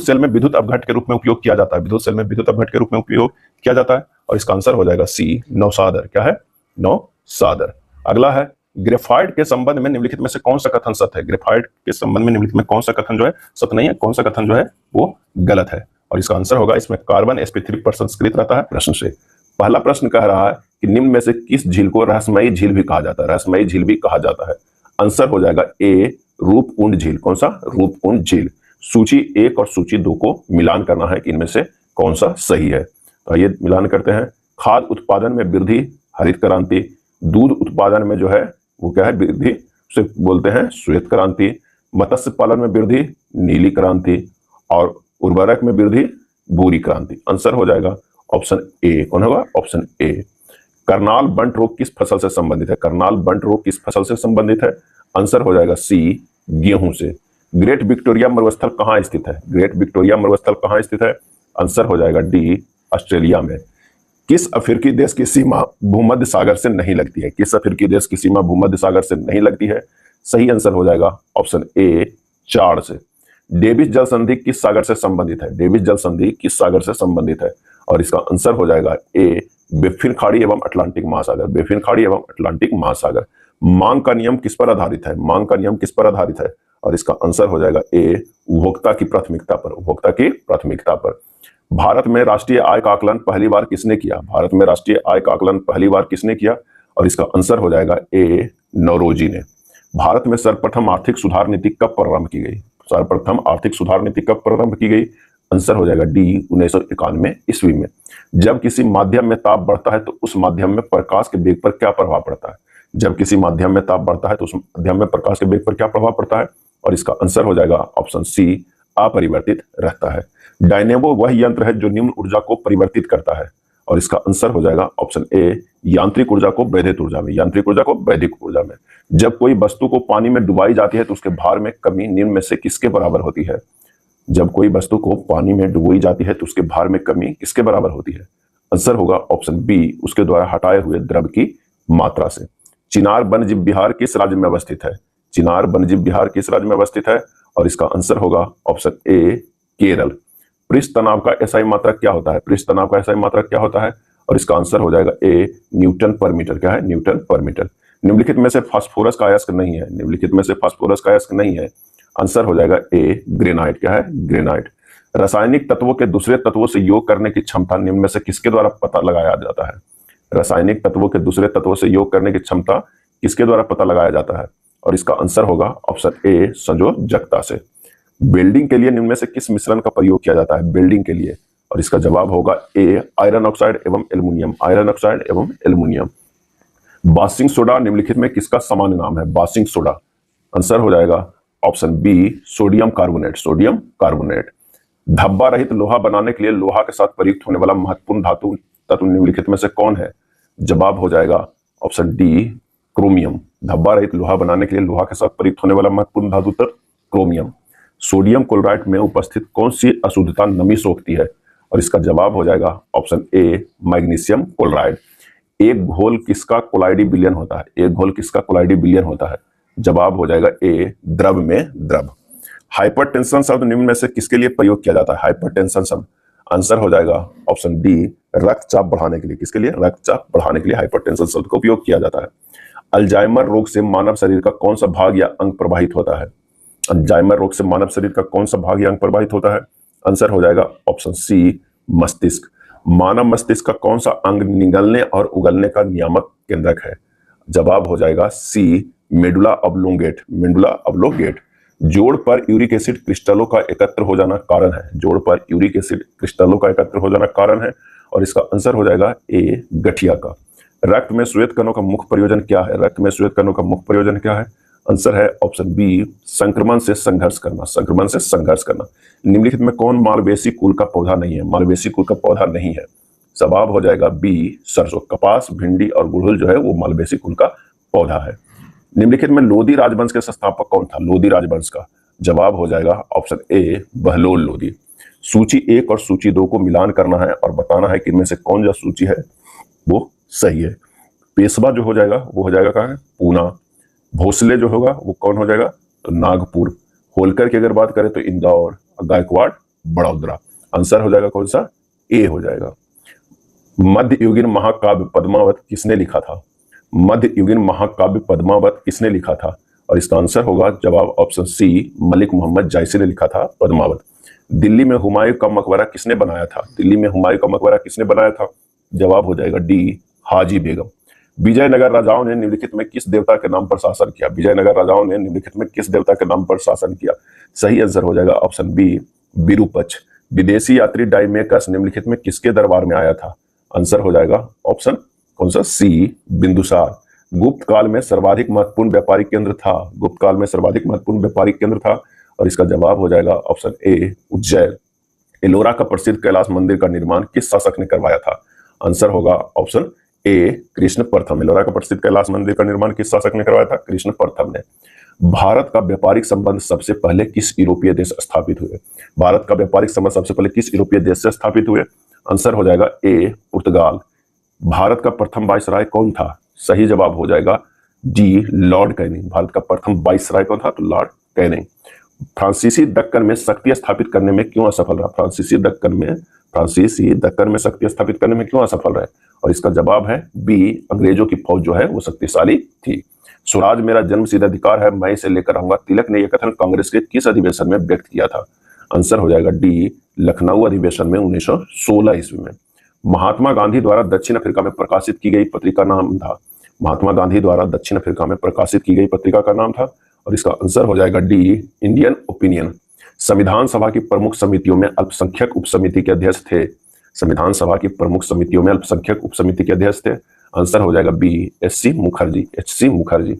सेल में विद्युत अपघट के रूप में उपयोग किया जाता है। विद्युत सेल में विद्युत अपघट के रूप में उपयोग किया जाता है और इसका आंसर हो जाएगा सी, नौसादर। क्या है? नौसादर। अगला है ग्रेफाइट के संबंध में निम्नलिखित में से कौन सा कथन सत्य है? ग्रेफाइट के संबंध में निम्नलिखित में कौन सा कथन जो है सत्य नहीं है? कौन सा कथन जो है वो गलत है? और इसका आंसर होगा, इसमें कार्बन sp3 प्रसंस्कृत रहता है। प्रश्न से पहला प्रश्न कह रहा है कि निम्न में से किस झील को रहस्यमयी झील भी कहा जाता है? रहस्यमयी झील भी कहा जाता है। आंसर हो जाएगा ए, रूपकुंड झील। कौन सा? रूपकुंड झील। सूची 1 और सूची 2 को मिलान करना है कि इनमें से कौन सा सही है। तो आइए मिलान करते हैं। खाद्य उत्पादन में वृद्धि, हरित क्रांति। दूध उत्पादन में जो है वो क्या है? वृद्धि, उसे बोलते हैं श्वेत क्रांति। मत्स्य पालन में वृद्धि, नीली क्रांति। और उर्वरक में वृद्धि, भूरी क्रांति। आंसर हो जाएगा ऑप्शन ए। कौन होगा? Option A. करनाल बंट रोग किस फसल से संबंधित है? करनाल बंट रोग किस फसल से संबंधित है? आंसर हो जाएगा सी, गेहूं से। ग्रेट विक्टोरिया मरुस्थल कहाँ स्थित है? ग्रेट विक्टोरिया मरुस्थल कहाँ स्थित है? आंसर हो जाएगा डी, ऑस्ट्रेलिया में। किस अफ्रीकी देश की सीमा भूमध्य सागर से नहीं लगती है? किस अफ्रीकी देश की सीमा भूमध्य सागर से नहीं लगती है? सही आंसर हो जाएगा ऑप्शन ए, चाड से। डेविस जल संधि किस सागर से संबंधित है? डेविस जल संधि किस सागर से संबंधित है? और इसका आंसर हो जाएगा ए, बेफिन खाड़ी एवं अटलांटिक महासागर। बेफिन खाड़ी एवं अटलांटिक महासागर। मांग का नियम किस पर आधारित है? मांग का नियम किस पर आधारित है? और इसका आंसर हो जाएगा ए, उपभोक्ता की प्राथमिकता पर। उपभोक्ता की प्राथमिकता पर। भारत में राष्ट्रीय आय का आकलन पहली बार किसने किया? भारत में राष्ट्रीय आय का आकलन पहली बार किसने किया? और इसका आंसर हो जाएगा ए, नौरोजी ने। भारत में सर्वप्रथम आर्थिक सुधार नीति कब प्रारंभ की गई? सर्वप्रथम आर्थिक सुधार नीति कब प्रारंभ की गई? आंसर हो जाएगा डी, 1991 ईस्वी में। जब किसी माध्यम में ताप बढ़ता है तो उस माध्यम में प्रकाश के वेग पर क्या प्रभाव पड़ता है? जब किसी माध्यम में ताप बढ़ता है तो उस माध्यम में प्रकाश के वेग पर क्या प्रभाव पड़ता है? और इसका आंसर हो जाएगा ऑप्शन सी, अपरिवर्तित रहता है। डायनेमो वह यंत्र है जो निम्न ऊर्जा को परिवर्तित करता है। और इसका आंसर हो जाएगा ऑप्शन ए, यांत्रिक ऊर्जा को वैद्युत ऊर्जा में। यांत्रिक ऊर्जा को वैद्युत ऊर्जा में। जब कोई वस्तु को पानी में डुबाई जाती है तो उसके भार में कमी निम्न में से किसके बराबर होती है? जब कोई वस्तु को पानी में डुबोई जाती है तो उसके भार में कमी किसके बराबर होती है? आंसर होगा ऑप्शन बी, उसके द्वारा हटाए हुए द्रव की मात्रा से। चिनार वन्यजीव विहार किस राज्य में अवस्थित है? चिनार वन्यजीव विहार किस राज्य में अवस्थित है? और इसका आंसर होगा ऑप्शन ए, केरल। पृष्ठ तनाव का एसआई मात्रक क्या होता है? पृष्ठ तनाव का एसआई मात्रक क्या होता है? और इसका आंसर हो जाएगा ए, न्यूटन पर मीटर। क्या है? न्यूटन पर मीटर। निम्नलिखित में से फास्फोरस का अयस्क नहीं है। निम्नलिखित में से फास्फोरस का अयस्क नहीं है। आंसर हो जाएगा ए, ग्रेनाइट। क्या है? ग्रेनाइट। रासायनिक तत्वों के दूसरे तत्वों से योग करने की क्षमता निम्न में से किसके द्वारा पता लगाया जाता है? रासायनिक तत्वों के दूसरे तत्वों से योग करने की क्षमता किसके द्वारा पता लगाया जाता है? और इसका आंसर होगा ऑप्शन ए, संयोजकता से। वेल्डिंग के लिए निम्न में से किस मिश्रण का प्रयोग किया जाता है? वेल्डिंग के लिए। और इसका जवाब होगा ए, आयरन ऑक्साइड एवं एल्युमिनियम। आयरन ऑक्साइड एवं एल्युमिनियम। बासिंग सोडा निम्नलिखित में किसका सामान्य नाम है? बासिंग सोडा। आंसर हो जाएगा option B sodium carbonate. Sodium carbonate. धब्बा रहित लोहा बनाने के लिए लोहा के साथ प्रयुक्त होने वाला महत्वपूर्ण धातु तत्व निम्नलिखित में से कौन है? जवाब हो जाएगा ऑप्शन डी क्रोमियम। धब्बा रहित लोहा बनाने के लिए लोहा के साथ प्रयुक्त होने वाला महत्वपूर्ण धातु तत्व क्रोमियम। सोडियम क्लोराइड में उपस्थित कौन सी अशुद्धता नमी सोखती है? और इसका जवाब हो जाएगा ऑप्शन ए मैग्नीशियम क्लोराइड। एक घोल किसका कोलाइडी विलयन होता है? एक घोल किसका कोलाइडी विलयन होता है? जवाब हो जाएगा ए द्रव में द्रव। हाइपरटेंशन शब्द निम्न में से किसके लिए प्रयोग किया जाता है? हाइपरटेंशन शब्द। आंसर हो जाएगा ऑप्शन डी रक्तचाप बढ़ाने के लिए। किसके लिए? रक्तचाप बढ़ाने के लिए हाइपरटेंशन शब्द का उपयोग किया जाता है। अल्जाइमर रोग से मानव शरीर का कौन सा भाग या अंग प्रभावित होता है? अल्जाइमर रोग से मानव शरीर का कौन सा भाग या अंग प्रभावित होता है? आंसर हो जाएगा ऑप्शन सी मस्तिष्क। मानव मस्तिष्क का कौन सा अंग निगलने और उगलने का नियामक केंद्रक है? जवाब हो जाएगा सी मेडुला ऑब्लोंगेट। मेडुला ऑब्लोंगेट। जोड़ पर यूरिक एसिड क्रिस्टलों का एकत्र हो जाना कारण है। जोड़ पर यूरिक एसिड क्रिस्टलों का एकत्र हो जाना कारण है और इसका आंसर हो जाएगा ए गठिया का। रक्त में श्वेत कणों का मुख्य प्रयोजन क्या है? रक्त में श्वेत कणों का मुख्य प्रयोजन क्या है? आंसर है ऑप्शन बी संक्रमण से संघर्ष करना। संक्रमण से संघर्ष करना। निम्नलिखित में कौन मालवेसी कुल का पौधा नहीं है? मालवेसी कुल का पौधा नहीं है। जवाब हो जाएगा बी सरसों। कपास, भिंडी और गुड़हल जो है वो मालवेसी कुल का पौधा है। निम्नलिखित में लोधी राजवंश के संस्थापक कौन था? लोधी राजवंश का जवाब हो जाएगा ऑप्शन ए बहलोल लोधी। सूची 1 और सूची 2 को मिलान करना है और बताना है कि इनमें से कौन सा सूची है वो सही है। पेशवा जो हो जाएगा वो हो जाएगा कहाँ है? पूना। भोसले जो होगा वो कौन हो जाएगा? तो नागपुर। होलकर की अगर बात करें तो इंदौर। गायकवाड़ बड़ौदा। आंसर हो जाएगा कौन सा? ए हो जाएगा। मध्ययुगीन महाकाव्य पद्मावत किसने लिखा था? मध्ययुगीन महाकाव्य पद्मावत किसने लिखा था? और इसका आंसर होगा जवाब ऑप्शन सी मलिक मोहम्मद जायसी ने लिखा था पद्मावत। दिल्ली में हुमायूं का मकबरा किसने बनाया था? दिल्ली में हुमायूं का मकबरा किसने बनाया था? जवाब हो जाएगा डी हाजी बेगम। विजयनगर राजाओं ने निम्नलिखित में किस देवता के नाम पर शासन किया? विजयनगर राजाओं ने निम्नलिखित में किस देवता के नाम पर शासन किया? सही आंसर हो जाएगा ऑप्शन बी विरूपक्ष। विदेशी यात्री डाइमेकस निम्नलिखित में किसके दरबार में आया था? आंसर हो जाएगा ऑप्शन कौन सा? सी बिंदुसार। गुप्त काल में सर्वाधिक महत्वपूर्ण व्यापारिक केंद्र था। गुप्त काल में सर्वाधिक महत्वपूर्ण व्यापारिक केंद्र था और इसका जवाब हो जाएगा ऑप्शन ए उज्जैन। एलोरा का प्रसिद्ध कैलाश मंदिर का निर्माण किस शासक ने करवाया था? आंसर होगा ऑप्शन ए कृष्ण प्रथम। एलोरा का प्रसिद्ध कैलाश मंदिर का निर्माण किस शासक ने करवाया था? कृष्ण प्रथम ने। भारत का व्यापारिक संबंध सबसे पहले किस यूरोपीय देश स्थापित हुए? भारत का व्यापारिक संबंध सबसे पहले किस यूरोपीय देश से स्थापित हुए? आंसर हो जाएगा ए पुर्तगाल। भारत का प्रथम वाइसराय कौन था? सही जवाब हो जाएगा डी लॉर्ड कैनिंग। भारत का प्रथम वाइसराय कौन था? तो लॉर्ड कैनिंग। फ्रांसीसी दक्कन में शक्ति स्थापित करने में क्यों असफल रहा? फ्रांसीसी दक्कन में शक्ति स्थापित करने में क्यों असफल रहे? और इसका जवाब है बी अंग्रेजों की फौज जो है वो शक्तिशाली थी। स्वराज मेरा जन्मसिद्ध अधिकार है, मैं इसे लेकर रहूंगा, तिलक ने यह कथन कांग्रेस के किस अधिवेशन में व्यक्त किया था? आंसर हो जाएगा डी लखनऊ अधिवेशन में 1916 ईस्वी में। महात्मा गांधी द्वारा दक्षिण अफ्रीका में प्रकाशित की गई पत्रिका नाम था? महात्मा गांधी द्वारा दक्षिण अफ्रीका में प्रकाशित की गई पत्रिका का नाम था और इसका आंसर हो जाएगा डी इंडियन ओपिनियन। संविधान सभा की प्रमुख समितियों में अल्पसंख्यक उपसमिति के अध्यक्ष थे? संविधान सभा की प्रमुख समितियों में अल्पसंख्यक उपसमिति के अध्यक्ष थे? आंसर हो जाएगा बी एच सी मुखर्जी।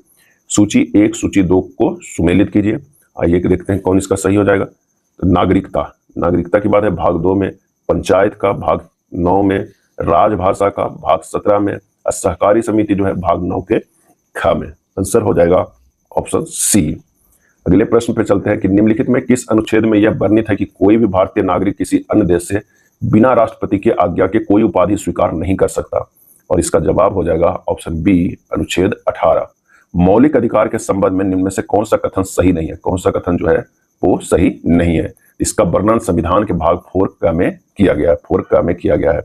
सूची 1 सूची 2 को सुमेलित कीजिए। आइए कि देखते हैं कौन इसका सही हो जाएगा। तो नागरिकता की बात है भाग 2 में, पंचायत का भाग 9 में, राजभाषा का भाग 17 में, सहकारी समिति जो है भाग 9 के ख में। आंसर हो जाएगा ऑप्शन सी। अगले प्रश्न पे चलते हैं कि निम्नलिखित में किस अनुच्छेद में यह वर्णित है कि कोई भी भारतीय नागरिक किसी अन्य देश से बिना राष्ट्रपति की आज्ञा के कोई उपाधि स्वीकार नहीं कर सकता? और इसका जवाब हो जाएगा ऑप्शन बी अनुच्छेद 18। मौलिक अधिकार के संबंध में निम्न में से कौन सा कथन सही नहीं है? कौन सा कथन जो है वो सही नहीं है? इसका वर्णन संविधान के भाग 4 में किया गया है।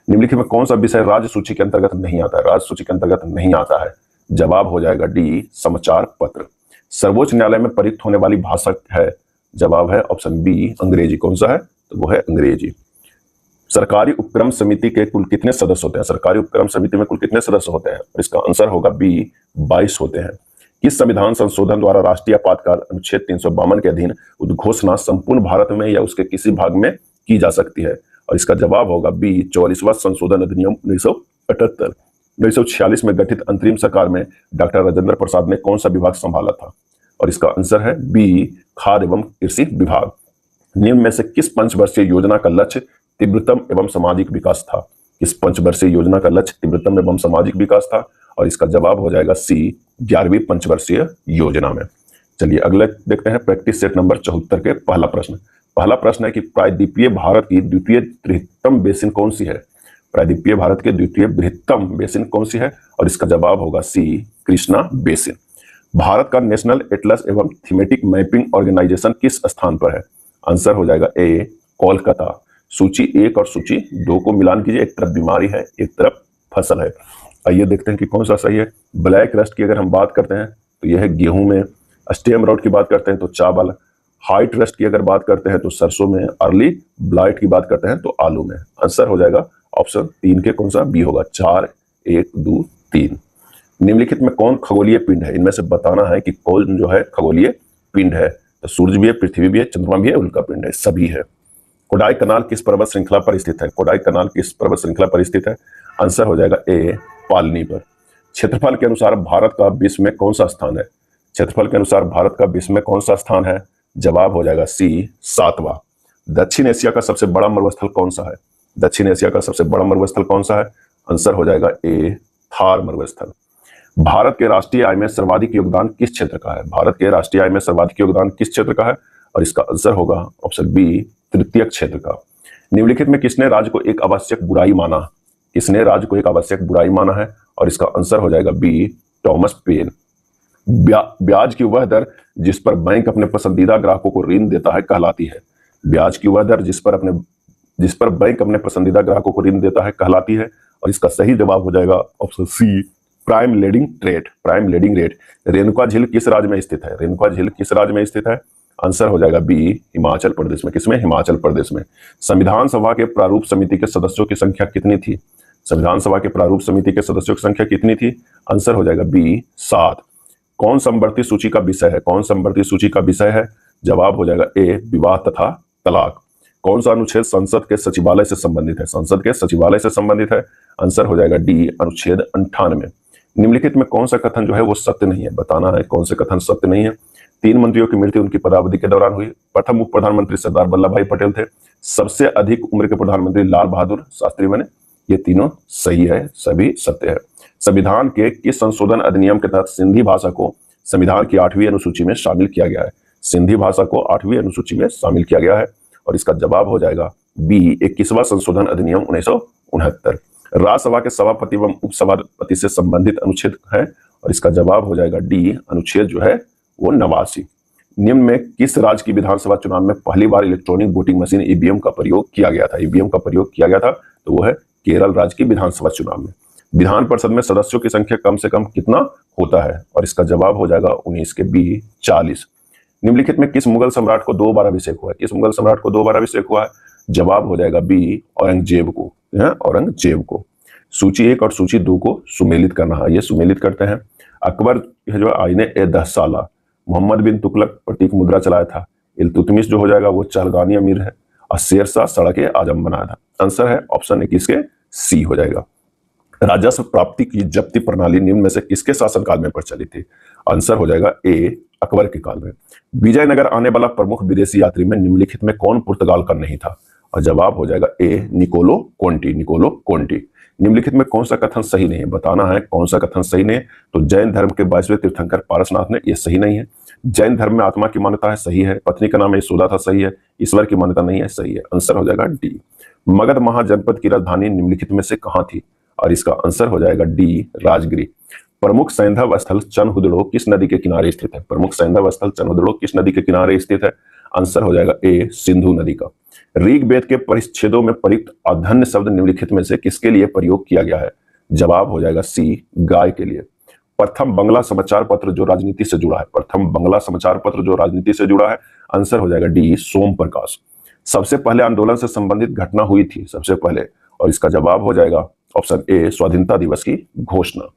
निम्नलिखित में कौन सा विषय राज्य सूची के अंतर्गत नहीं आता है? राज्य सूची के अंतर्गत नहीं आता है। जवाब हो जाएगा डी समाचार पत्र। सर्वोच्च न्यायालय में प्रयुक्त होने वाली भाषा है? जवाब है ऑप्शन बी अंग्रेजी। कौन सा है? तो वो है अंग्रेजी। सरकारी उपक्रम समिति के कुल कितने सदस्य होते हैं? सरकारी उपक्रम समिति में कुल कितने सदस्य होते हैं? और इसका आंसर होगा बी 22 होते हैं। किस संविधान संशोधन द्वारा राष्ट्रीय आपातकाल अनुच्छेद 352 के अधीन उद्घोषणा संपूर्ण भारत में या उसके किसी भाग में की जा सकती है? और इसका जवाब होगा बी 44वां संशोधन अधिनियम 1978। 1946 में गठित अंतरिम सरकार में डॉक्टर राजेंद्र प्रसाद ने कौन सा विभाग संभाला था? और इसका आंसर है बी, खाद्य एवं कृषि विभाग। निम्न में से किस पंचवर्षीय योजना का लक्ष्य तीव्रतम एवं सामाजिक विकास था? किस पंचवर्षीय योजना का लक्ष्य तीव्रतम एवं सामाजिक विकास था? और इसका जवाब हो जाएगा सी, 11वीं पंचवर्षीय योजना में। चलिए अगले देखते हैं प्रैक्टिस सेट नंबर 74 के पहला प्रश्न। पहला प्रश्न है कि प्रायद्वीपीय भारत की द्वितीय बृहत्तम बेसिन कौन सी है? प्रायद्वीपीय भारत के द्वितीय बृहत्तम बेसिन कौन सी है? और इसका जवाब होगा सी, कृष्णा बेसिन। भारत का नेशनल एटलस एवं थीमेटिक मैपिंग ऑर्गेनाइजेशन किस स्थान पर है? आंसर हो जाएगा ए, कोलकाता। सूची 1 और सूची 2 को मिलान कीजिए, एक तरफ बीमारी है, एक तरफ फसल है। आइए देखते हैं कि कौन सा सही है। ब्लैक रस्ट की अगर हम बात करते हैं तो यह है गेहूं में, स्टेम रॉट की बात करते हैं तो चावल, हाइट रस्ट की अगर बात करते हैं तो सरसों में, अर्ली ब्लाइट की बात करते हैं तो आलू में। आंसर हो जाएगा ऑप्शन 3 के कौन सा? बी होगा। 4, 1, 2, 3। निम्नलिखित में कौन खगोलीय पिंड है? इनमें से बताना है कि कौन जो है खगोलीय पिंड है। तो सूर्य भी है, पृथ्वी भी है, चंद्रमा भी है, उल्का पिंड है, सभी है। कोडाई कनाल किस पर्वत श्रृंखला पर स्थित है? कोडाई कनाल किस पर्वत श्रृंखला पर स्थित है? आंसर हो जाएगा ए, पालनी पर। क्षेत्रफल के अनुसार भारत का विश्व में कौन सा स्थान है? क्षेत्रफल के अनुसार भारत का विश्व में कौन सा स्थान है? जवाब हो जाएगा सी, 7वां। दक्षिण एशिया का सबसे बड़ा मरुस्थल कौन सा है? दक्षिण एशिया का सबसे बड़ा मरुस्थल कौन सा है? आंसर हो जाएगा ए, थार मरुस्थल। भारत के राष्ट्रीय आय में सर्वाधिक योगदान किस क्षेत्र का है? भारत के राष्ट्रीय आय में सर्वाधिक योगदान किस क्षेत्र का है? और इसका आंसर होगा ऑप्शन बी, तृतीय क्षेत्र का। निम्नलिखित में किसने राज्य को एक आवश्यक बुराई माना? किसने राज्य को एक आवश्यक बुराई माना है? और इसका आंसर हो जाएगा बी, टॉमस पेन। ब्याज की वह दर जिस पर बैंक अपने पसंदीदा ग्राहकों को ऋण देता है कहलाती है। ब्याज की वह दर जिस पर बैंक अपने पसंदीदा ग्राहकों को ऋण देता है कहलाती है। और इसका सही जवाब हो जाएगा option C, prime lending rate. Prime lending rate. Renuka झील किस राज्य में स्थित है? रेणुका झील किस राज्य में स्थित है? आंसर हो जाएगा बी, हिमाचल प्रदेश में। किसमें? हिमाचल प्रदेश में। संविधान सभा के प्रारूप समिति के सदस्यों की संख्या कितनी थी? संविधान सभा के प्रारूप समिति के सदस्यों की संख्या कितनी थी? आंसर हो जाएगा बी, 7। कौन समवर्ती सूची का विषय है? कौन समवर्ती सूची का विषय है? जवाब हो जाएगा ए, विवाह तथा तलाक। कौन सा अनुच्छेद संसद के सचिवालय से संबंधित है? संसद के सचिवालय से संबंधित है। आंसर हो जाएगा डी, अनुच्छेद 98। निम्नलिखित में कौन सा कथन जो है वो सत्य नहीं है? बताना है कौन से कथन सत्य नहीं है। 3 मंत्रियों की मृत्यु उनकी पदावधि के दौरान हुई। प्रथम उप प्रधानमंत्री सरदार वल्लभ भाई पटेल थे। सबसे अधिक उम्र के प्रधानमंत्री लाल बहादुर शास्त्री बने। ये तीनों सही है, सभी सत्य है। संविधान के किस संशोधन अधिनियम के तहत सिंधी भाषा को संविधान की 8वीं अनुसूची में शामिल किया गया है? सिंधी भाषा को 8वीं अनुसूची में शामिल किया गया है। और इसका जवाब हो जाएगा बी, 21वां संशोधन अधिनियम 1969। राज्यसभा के सभापति एवं उपसभापति से संबंधित अनुच्छेद है। और इसका जवाब हो जाएगा डी, अनुच्छेद जो है वो 89। निम्न में किस राज्य की विधानसभा चुनाव में पहली बार इलेक्ट्रॉनिक वोटिंग मशीन ईवीएम का प्रयोग किया गया था? ईवीएम का प्रयोग किया गया था तो वो है केरल राज्य की विधानसभा चुनाव में। विधान परिषद में सदस्यों की संख्या कम से कम कितना होता है? और इसका जवाब हो जाएगा 19 के बी, 40। निम्नलिखित में किस मुगल सम्राट को 2 बार अभिषेक हुआ है? किस मुगल सम्राट को 2 बार अभिषेक हुआ है? जवाब हो जाएगा बी, औरंगजेब को। औरंगजेब को। सूची 1 और सूची 2 को सुमेलित करना है। ये सुमेलित करते हैं। अकबर जो आईने ए 10 साला, मोहम्मद बिन तुगलक प्रतीक मुद्रा चलाया था। इल्तुतमिश जो हो जाएगा वो चहलगानी अमीर है। और शेरशाह सड़के आजम बनाया था। आंसर है ऑप्शन 21 के सी हो जाएगा। राजस्व प्राप्ति की जब्ती प्रणाली निम्न में से किसके शासनकाल में प्रचलित थी? आंसर हो जाएगा ए, अकबर के काल में। विजयनगर आने वाला प्रमुख विदेशी यात्री में निम्नलिखित में कौन पुर्तगाल का नहीं था? और जवाब हो जाएगा A, Niccolo Conti. Niccolo Conti. निम्नलिखित में कौन सा कथन सही नहीं है? बताना है कौन सा कथन सही नहीं है। तो जैन धर्म के 22वें तीर्थंकर पारसनाथ ने, यह सही नहीं है। जैन धर्म में आत्मा की मान्यता है, सही है। पत्नी का नाम यशोदा था, सही है। ईश्वर की मान्यता नहीं है, सही है। आंसर हो जाएगा डी। मगध महाजनपद की राजधानी निम्नलिखित में से कहां थी? और इसका आंसर हो जाएगा डी, राजगिरी। प्रमुख सैंधव स्थल चनहुदड़ो किस नदी के किनारे स्थित है? प्रमुख सैंधव स्थल चनहुदड़ो किस नदी के किनारे स्थित है? आंसर हो जाएगा ए, सिंधु नदी का। ऋग्वेद के परिच्छेदों में प्रयुक्त अधन्य शब्द निम्नलिखित में से किसके लिए प्रयोग किया गया है? जवाब हो जाएगा सी, गाय के लिए। प्रथम बंगला समाचार पत्र जो राजनीति से जुड़ा है। प्रथम बंगला समाचार पत्र जो राजनीति से जुड़ा है। आंसर हो जाएगा डी, सोम प्रकाश। सबसे पहले आंदोलन से संबंधित घटना हुई थी सबसे पहले। और इसका जवाब हो जाएगा ऑप्शन ए, स्वाधीनता दिवस की घोषणा।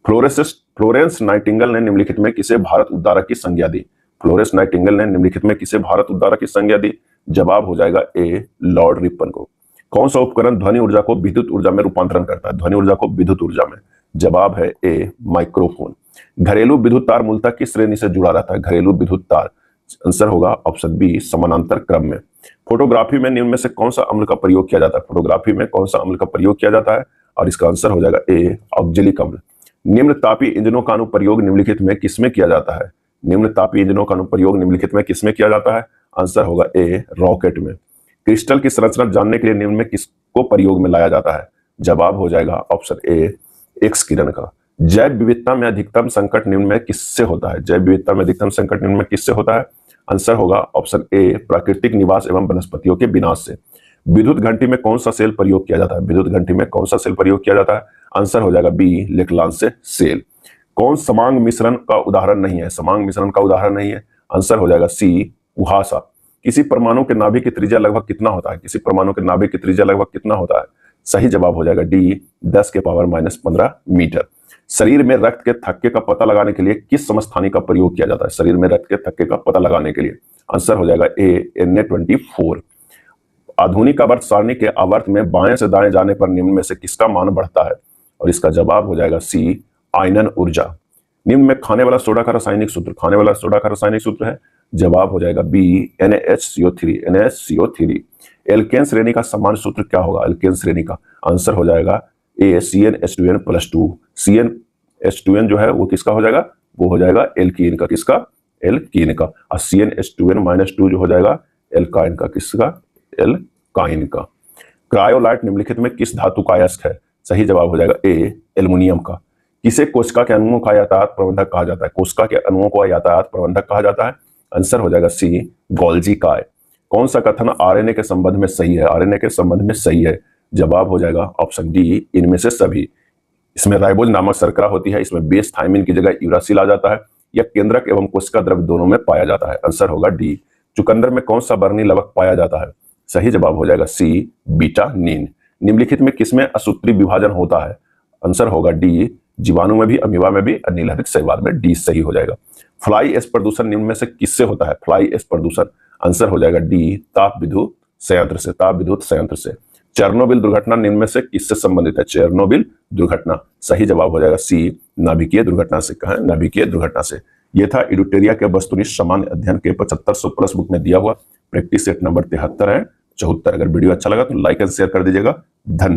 फ्लोरेंस नाइटिंगेल ने निम्नलिखित में किसे भारत उद्धारक की संज्ञा दी? फ्लोरेंस नाइटिंगेल ने निम्नलिखित में किसे भारत उद्धारक की संज्ञा दी? जवाब हो जाएगा ए, लॉर्ड रिपन को। कौन सा उपकरण ध्वनि ऊर्जा को विद्युत ऊर्जा में रूपांतरण करता है? ध्वनि ऊर्जा को विद्युत ऊर्जा में। जवाब है ए माइक्रोफोन। घरेलू विद्युत तार मूलतः किस श्रेणी से जुड़ा रहता है? घरेलू विद्युत तार, आंसर होगा ऑप्शन बी समानांतर क्रम में। फोटोग्राफी में निम्न में से कौन सा अम्ल का प्रयोग किया जाता है? फोटोग्राफी में कौन सा अम्ल का प्रयोग किया जाता है? और इसका आंसर हो जाएगा ए ऑक्जेलिक अम्ल। निम्न तापी इंजनों का अनुप्रयोग निम्नलिखित में किसमें किया जाता है? निम्न तापी इंजनों का अनुप्रयोग निम्नलिखित में किसमें किया जाता है? आंसर होगा ए रॉकेट में। क्रिस्टल की संरचना जानने के लिए निम्न में किसको प्रयोग में लाया जाता है? जवाब हो जाएगा ऑप्शन ए एक्स किरण का। जैव विविधता में अधिकतम संकट निम्न में किससे होता है? जैव विविधता में अधिकतम संकट निम्न में किससे होता है? आंसर होगा ऑप्शन ए प्राकृतिक निवास एवं वनस्पतियों के विनाश से। विद्युत घंटी में कौन सा सेल प्रयोग किया जाता है? विद्युत घंटी में कौन सा सेल प्रयोग किया जाता है? आंसर हो जाएगा बी लेक्लांसे सेल। कौन समांग मिश्रण का उदाहरण नहीं है? समांग मिश्रण का उदाहरण नहीं है, आंसर हो जाएगा सी कुहासा। किसी परमाणु के नाभिक की त्रिज्या लगभग कितना होता है? किसी परमाणु के नाभिक की त्रिज्या लगभग कितना होता है? सही जवाब हो जाएगा डी 10⁻⁻15 मीटर। शरीर में रक्त के थक्के का पता लगाने के लिए किस समस्थानी का प्रयोग किया जाता है? शरीर में रक्त के थक्के का पता लगाने के लिए आंसर हो जाएगा ए Na24। आधुनिक आवर्त सारणी के आवर्त में बाएं से दाएं जाने पर निम्न में से किसका मान बढ़ता है? और इसका जवाब हो जाएगा सी आयनन ऊर्जा। निम्न में खाने वाला सोडा का रासायनिक सूत्र, खाने वाला सोडा का रासायनिक सूत्र है, जवाब हो जाएगा बी NaHCO3। एल्केन श्रेणी का सामान्य सूत्र क्या होगा? एल्केन श्रेणी का आंसर हो जाएगा ए CnH2n+2। CnH2n जो है वो किसका हो जाएगा? वो हो जाएगा एल्कीन का। किसका? एल्कीन का। और CnH2n-2 जो हो जाएगा एल्काइन का। किसका? एल्काइन का। क्रायोलाइट निम्नलिखित में किस धातु का अयस्क है? सही जवाब हो जाएगा ए एल्युमिनियम का। किसे कोशिका के अणुओं का यातायात प्रबंधक कहा जाता है? कोशिका के अणुओं को यातायात प्रबंधक कहा जाता है, आंसर हो जाएगा सी गोल्जी काय। कौन सा कथन आरएनए के संबंध में सही है? आरएनए के संबंध में सही है, जवाब हो जाएगा ऑप्शन डी इनमें से सभी। इसमें राइबोज नामक शर्करा होती है, इसमें बेस थायमिन की जगह यूरासिल आ जाता है, यह केंद्रक एवं कोशिका द्रव्य दोनों में पाया जाता है, आंसर होगा डी। चुकंदर में कौन सा वर्णी लवक पाया जाता है? सही जवाब हो जाएगा सी बीटानिन। निम्नलिखित में किसमें असूत्री विभाजन होता है? आंसर होगा डी जीवाणु में भी, अमीबा में भी, नीलहरित शैवाल में। डी सही हो जाएगा। फ्लाई ऐश प्रदूषण निम्न में से किससे होता है? फ्लाई ऐश प्रदूषण आंसर हो जाएगा डी ताप विद्युत संयंत्र से। ताप विद्युत संयंत्र से। चेरनोबिल दुर्घटना निम्न में से किससे संबंधित है? चेरनोबिल दुर्घटना, सही जवाब हो जाएगा सी नाभिकीय दुर्घटना से। कहा नाभिकीय दुर्घटना से। यह था इडुटेरिया के वस्तुनिष्ठ सामान्य अध्ययन के 7500 प्लस बुक में दिया हुआ प्रैक्टिस सेट नंबर 73 है 74। अगर वीडियो अच्छा लगा तो लाइक एंड शेयर कर दीजिएगा। धन्यवाद।